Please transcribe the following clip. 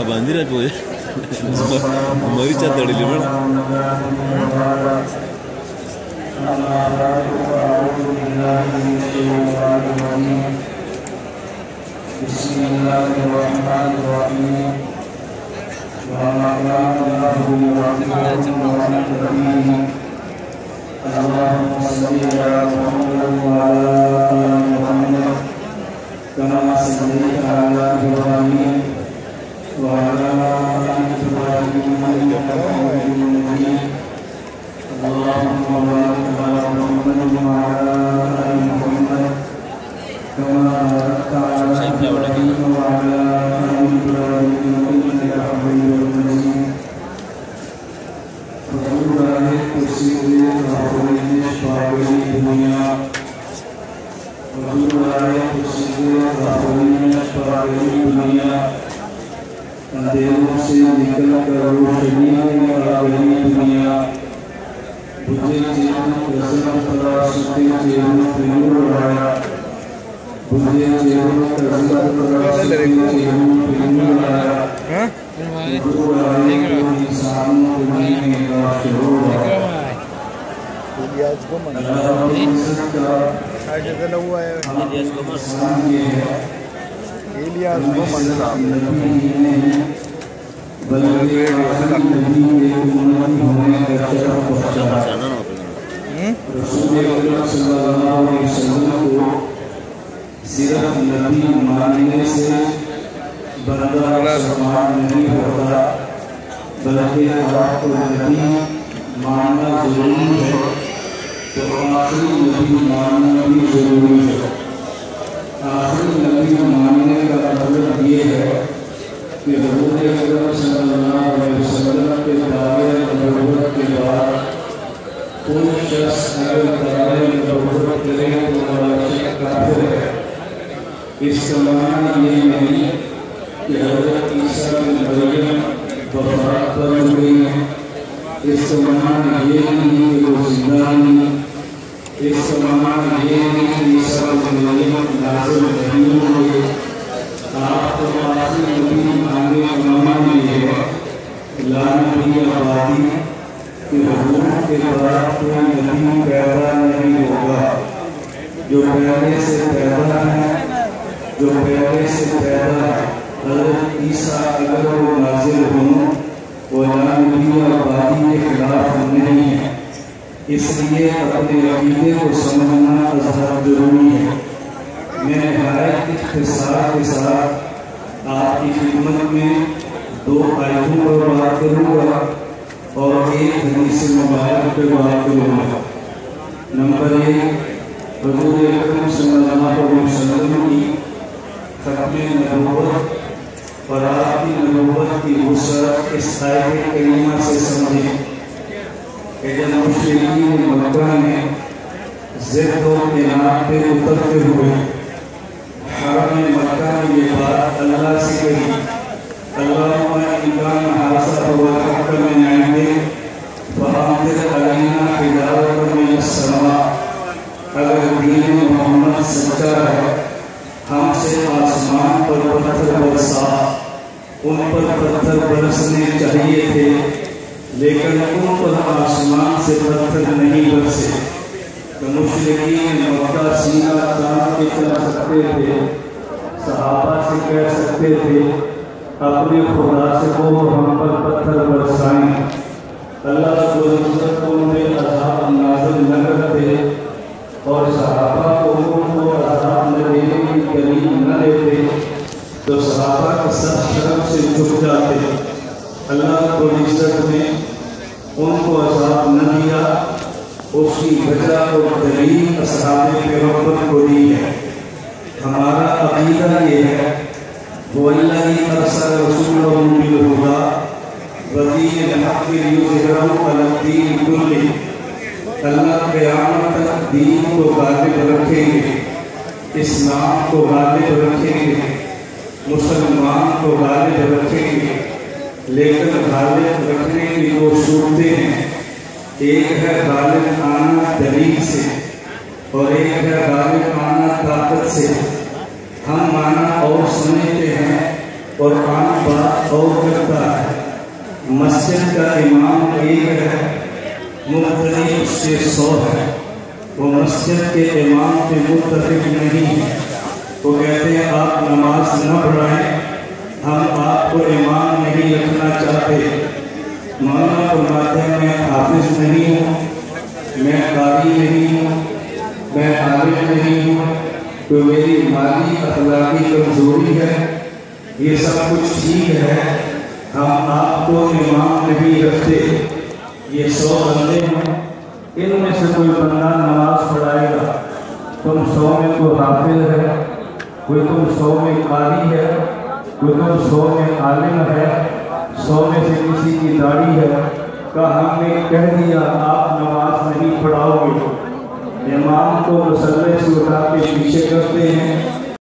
bandiran boy, mari cat dari liman. Bismillahirrahmanirrahim. Allahumma salli ala Muhammad wa ala ali Muhammad kama sallaita ala Ibrahim wa ala ali Ibrahim innaka Hamidum Majid. Allahumma barik ala Muhammad wa ala ali Muhammad kama barakta ala Ibrahim wa ala ali Ibrahim innaka Hamidum Majid. अंधेरों से निकल कर रोशनी में आ गई दुनिया बुझे चेहरों प्रसन्न तलाशते चेहरों पे नूर आया बुझे चेहरों प्रसन्न तलाशते चेहरों पे नूर आया नूर आए तो इंसानों को जीने का शुरू हुआ सिर्फ नबी मानने से बंदा समान नहीं होता बल्कि आपको नबी मानना जरूरी है तो आखिरी नबी मानना भी जरूरी है। आखिरी नबी मानने का मतलब ये है कि हुजूर अकरम सल्लल्लाहु अलैहि वसल्लम के दावे नबूवत के बाद कोई शख्स अगर दावे नबूवत करे तो बड़ा काफिर है। इसका माना ये नहीं कि हज़रत ईसा बिन मरियम वफात पर गई है। इसका माना ये नहीं कि वो जिंदा नहीं। इसका माना ये नहीं कि ईसा बिन मरियम नाज़िल नहीं हुए। आपको आखिरी नबी मानने का माना ये है ला नबी आबादी कि हुजूर के बाद कोई नबी पैदा नहीं होगा। जो पहले से पैदा है जो पहले से पैदा है हज़रत ईसा अगर वो नाज़िल हों वो ला नबी आबादी के खिलाफ नहीं है। इसलिए अपने अक़ीदे को समझना अज़हर जरूरी है। मैं नहायत इख्तिसार के साथ आपकी खिदमत में दो आयतों पर बात करूँगा और एक हदीस मुबारक पर बात करूँगा। नंबर 1 हुजूर अकरम सल्लल्लाहु अलैहि वसल्लम की ख़त्मे नबूवत और आपकी नबूवत की वुसअत इस आयत करीमा से समझें कि जब मुशरिकीन मक्का में ज़िद और इनाद पे उतरते हुए हरम मक्का में ये बात अल्लाह से कही अल्लाहुम्मा इन काना हाज़ा हुवा हक़्क़ मिन इंदिक फ़अमतिर अलैना हिजारतम मिनस समा। अगर दीन मोहम्मद सच्चा है हमसे आसमान पर पत्थर बरसा। उन पर पत्थर बरसने चाहिए थे लेकिन उन पर आसमान से पत्थर नहीं बरसे। तो मुशरिकीन मक्का सीना तान के चला सकते थे। सहाबा से कह सकते थे अपने खुदा से को हम पर पत्थर बरसाएं। अल्लाह रब्बुल इज़्ज़त को उनके अज़ाब नाज़िल न करते और सहाबा को उनको अज़ाब न देने की करीब न लेते तो सहाबा के सर शर्म से झुक जाते। अल्लाह रब्बुल इज़्ज़त ने उनको अज़ाब न दिया। उसकी वजह और दलील असहाबे पैगंबर को दी है। हमारा अक़ीदा ये है वल्लज़ी अरसल रसूलहु बिल हुदा व दीनिल हक़्क़ लियुज़हिरहु अलद्दीन कुल्लिही। अल्लाह क़यामत तक दीन को गालिब रखेंगे, इस्लाम को गालिब रखेंगे, मुसलमान को गालिब रखेंगे। लेकिन गालिब रखने की दो सूरतें हैं। एक है गालिब आना दलील से اور ایک ہے غالب آنا طاقت سے. ہم مانا اور سمجھتے ہیں اور عام بات اور کرتا ہے. مسجد کا امام ایک ہے, مختلف اس سے 100 ہے. وہ مسجد کے امام سے متفق نہیں ہے. وہ کہتے ہیں آپ نماز نہ پڑھائیں, ہم آپ کو امام نہیں رکھنا چاہتے. مولانا فرماتے ہیں میں حافظ نہیں ہوں, میں قاری نہیں ہوں, میں عالم نہیں ہوں, تو میری مالی اخلاقی کمزوری ہے. یہ سب کچھ ٹھیک ہے, ہم آپ کو امام نہیں رکھتے. یہ 100 بندے ہیں, ان میں سے کوئی بندہ نماز پڑھائے گا. تم 100 میں کوئی حافظ ہے, کوئی تم 100 میں قاری ہے, کوئی تم 100 میں عالم ہے, 100 میں سے کسی کی داڑھی ہے. کہ ہم نے کہہ دیا آپ نماز نہیں پڑھاؤ گے. امام کو مصلی سے اٹھا کے پیچھے کرتے ہیں,